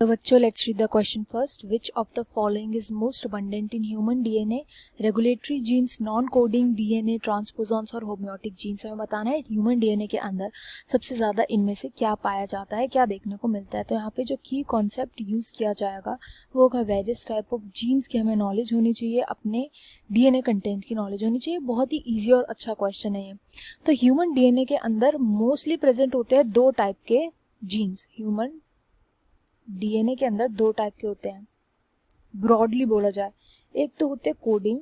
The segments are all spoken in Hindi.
तो बच्चों, let's read the question first. Which of the following is most abundant in human DNA? Regulatory genes, non coding DNA, transposons और होम्योटिक जीन्स. हमें बताना है ह्यूमन डीएनए के अंदर सबसे ज़्यादा इनमें से क्या पाया जाता है, क्या देखने को मिलता है. तो यहाँ पे जो की कॉन्सेप्ट यूज़ किया जाएगा वो होगा वेरियस टाइप ऑफ जीन्स की हमें नॉलेज होनी चाहिए, अपने डीएनए कंटेंट की नॉलेज होनी चाहिए. बहुत ही ईजी और अच्छा क्वेश्चन है ये. तो ह्यूमन डीएनए के अंदर मोस्टली प्रेजेंट होते हैं दो टाइप के जीन्स. ह्यूमन डीएनए के अंदर दो टाइप के होते हैं, ब्रॉडली बोला जाए. एक तो होते हैं कोडिंग,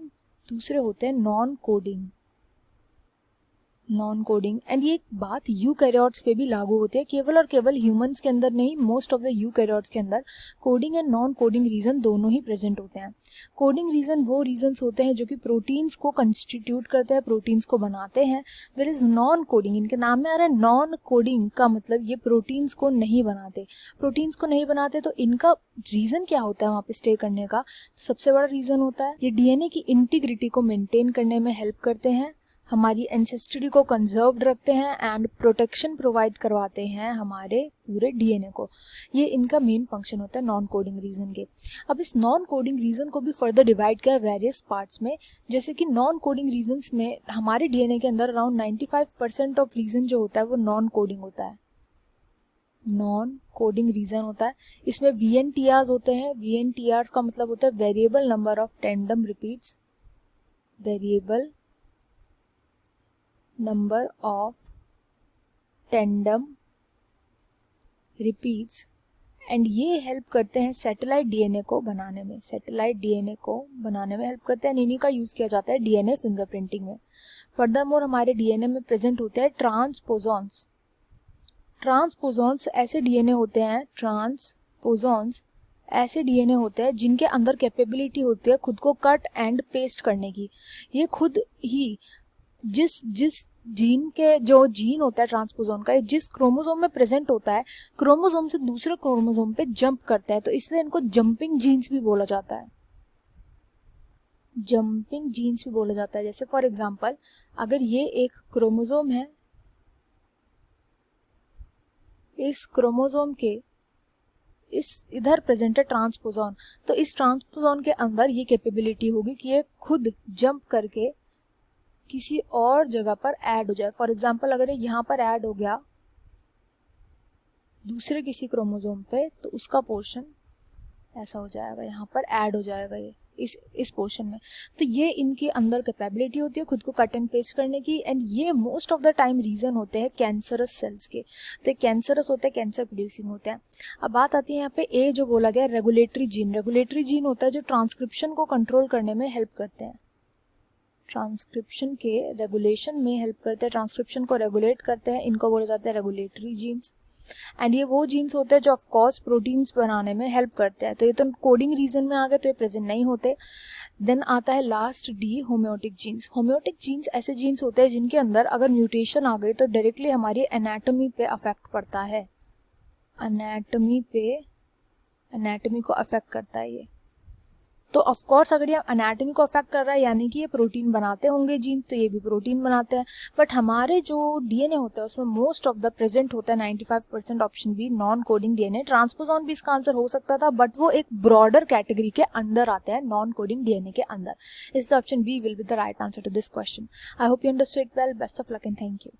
दूसरे होते हैं नॉन कोडिंग. एंड ये बात यूकैरियोट्स पे भी लागू होती है. केवल और केवल ह्यूमंस के अंदर नहीं, मोस्ट ऑफ द यूकैरियोट्स के अंदर coding and non coding region दोनों ही प्रेजेंट होते हैं. कोडिंग रीजन वो रीजन्स होते हैं जो कि प्रोटीन्स को कंस्टिट्यूट करते हैं, प्रोटीन्स को बनाते हैं. वेयर इज नॉन कोडिंग, इनके नाम में आ रहा है नॉन कोडिंग का मतलब ये प्रोटीन्स को नहीं बनाते. तो इनका रीजन क्या होता है वहाँ पे स्टे करने का? सबसे बड़ा रीजन होता है ये डीएनए की इंटीग्रिटी को मेंटेन करने में हेल्प करते हैं, हमारी एंसेस्ट्री को कंजर्व्ड रखते हैं एंड प्रोटेक्शन प्रोवाइड करवाते हैं हमारे पूरे डीएनए को. ये इनका मेन फंक्शन होता है नॉन कोडिंग रीजन के. अब इस नॉन कोडिंग रीजन को भी फर्दर डिवाइड किया वेरियस पार्ट्स में. जैसे कि नॉन कोडिंग रीजन्स में हमारे डीएनए के अंदर अराउंड 95% ऑफ रीजन जो होता है वो नॉन कोडिंग होता है, नॉन कोडिंग रीजन होता है. इसमें VNTRs होते हैं. VNTRs का मतलब होता है variable number of tandem repeats, variable number of tandem repeats. And ये हेल्प करते हैं सैटेलाइट डीएनए को बनाने में, हेल्प करते हैं. इन्हीं का यूज़ किया जाता है डीएनए फिंगरप्रिंटिंग में. फर्दरमोर हमारे डीएनए में प्रेजेंट होते हैं ट्रांसपोजॉन्स ऐसे डीएनए होते हैं जिनके अंदर कैपेबिलिटी होती है खुद को कट एंड पेस्ट करने की. ये खुद ही जिस जीन के जो जीन होता है ट्रांसपोजोन का, जिस क्रोमोसोम में प्रेजेंट होता है, क्रोमोसोम से दूसरे क्रोमोसोम पे जंप करता है. तो इसलिए इनको जंपिंग जीन्स भी बोला जाता है. जैसे फॉर एग्जांपल, अगर ये एक क्रोमोसोम है, इस क्रोमोसोम के इधर प्रेजेंट है ट्रांसपोजोन, तो इस ट्रांसपोजोन के अंदर ये कैपेबिलिटी होगी कि ये खुद जंप करके किसी और जगह पर ऐड हो जाए. फॉर एग्जाम्पल, अगर ये यहाँ पर ऐड हो गया दूसरे किसी क्रोमोसोम पे, तो उसका पोर्शन ऐसा हो जाएगा, यहाँ पर ऐड हो जाएगा ये इस पोर्शन में. तो ये इनके अंदर कैपेबिलिटी होती है खुद को कट एंड पेस्ट करने की. एंड ये most of the time reason होते हैं कैंसरस सेल्स के. तो कैंसरस होते हैं, कैंसर प्रोड्यूसिंग होते हैं. अब बात आती है यहाँ पे ए जो बोला गया रेगुलेटरी जीन होता है जो ट्रांसक्रिप्शन को कंट्रोल करने में हेल्प करते हैं, ट्रांसक्रिप्शन के रेगुलेशन में हेल्प करते हैं, ट्रांसक्रिप्शन को रेगुलेट करते हैं. इनको बोले जाते हैं रेगुलेटरी जीन्स. एंड ये वो जीन्स होते हैं जो ऑफ कोर्स प्रोटीन्स बनाने में हेल्प करते हैं. तो ये तो कोडिंग रीजन में आ गए, तो ये प्रेजेंट नहीं होते. देन आता है लास्ट डी, होम्योटिक जीन्स ऐसे जीन्स होते हैं जिनके अंदर अगर म्यूटेशन आ गई तो डायरेक्टली हमारी एनाटॉमी पे अफेक्ट पड़ता है, एनाटॉमी को अफेक्ट करता है ये. तो ऑफ कोर्स अगर ये एनाटॉमी को अफेक्ट कर रहा है यानी कि ये प्रोटीन बनाते होंगे जीन, तो ये भी प्रोटीन बनाते हैं. बट हमारे जो डीएनए होता है उसमें मोस्ट ऑफ द प्रेजेंट होता है 95%, option B non coding DNA. Transposon भी इसका आंसर हो सकता था, बट वो एक ब्रॉडर कैटेगरी के अंदर आते हैं, नॉन कोडिंग डीएनए के अंदर. इसलिए option B will be the right answer to this question. I hope you understood well. Best of luck and thank you.